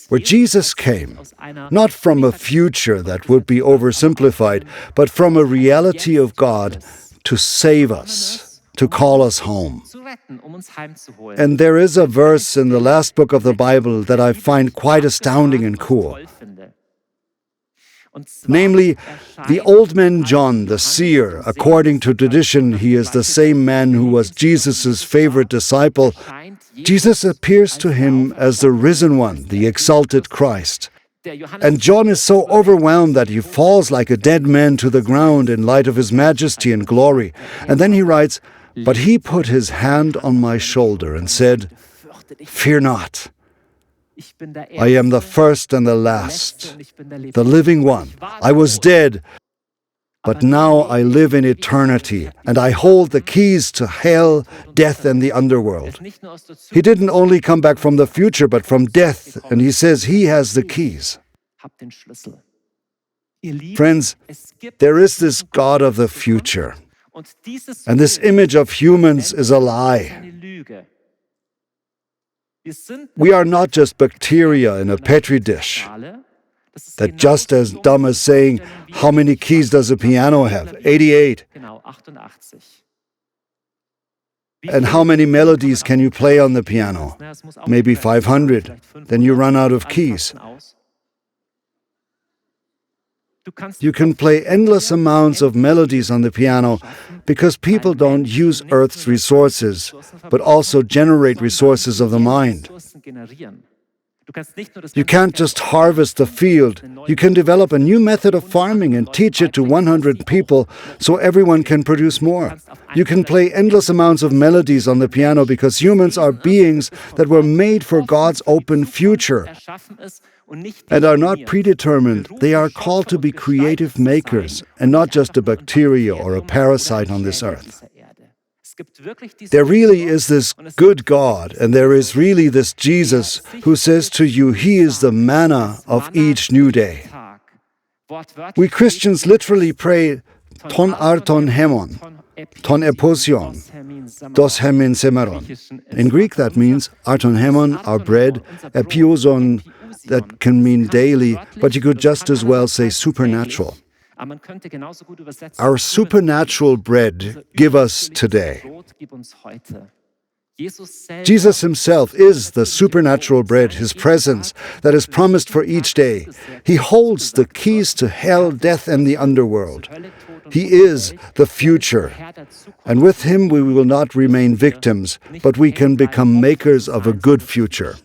[SPEAKER 1] Where Jesus came, not from a future that would be oversimplified, but from a reality of God to save us, to call us home. And there is a verse in the last book of the Bible that I find quite astounding and cool. Namely, the old man John, the seer, according to tradition, he is the same man who was Jesus' favorite disciple. Jesus appears to him as the risen one, the exalted Christ. And John is so overwhelmed that he falls like a dead man to the ground in light of his majesty and glory. And then he writes, "But he put his hand on my shoulder and said, 'Fear not. I am the first and the last, the living one. I was dead, but now I live in eternity, and I hold the keys to hell, death, and the underworld.'" He didn't only come back from the future, but from death, and he says he has the keys. Friends, there is this God of the future, and this image of humans is a lie. We are not just bacteria in a petri dish. That's just as dumb as saying, how many keys does a piano have? 88. And how many melodies can you play on the piano? Maybe 500. Then you run out of keys. You can play endless amounts of melodies on the piano because people don't use Earth's resources, but also generate resources of the mind. You can't just harvest the field. You can develop a new method of farming and teach it to 100 people so everyone can produce more. You can play endless amounts of melodies on the piano because humans are beings that were made for God's open future and are not predetermined. They are called to be creative makers and not just a bacteria or a parasite on this earth. There really is this good God, and there is really this Jesus who says to you, He is the manna of each new day. We Christians literally pray, ton arton hemon, ton eposion, dos hemin semeron. In Greek that means arton hemon, our bread, epioson, that can mean daily, but you could just as well say supernatural. Our supernatural bread give us today. Jesus himself is the supernatural bread, his presence that is promised for each day. He holds the keys to hell, death, and the underworld. He is the future. And with him we will not remain victims, but we can become makers of a good future.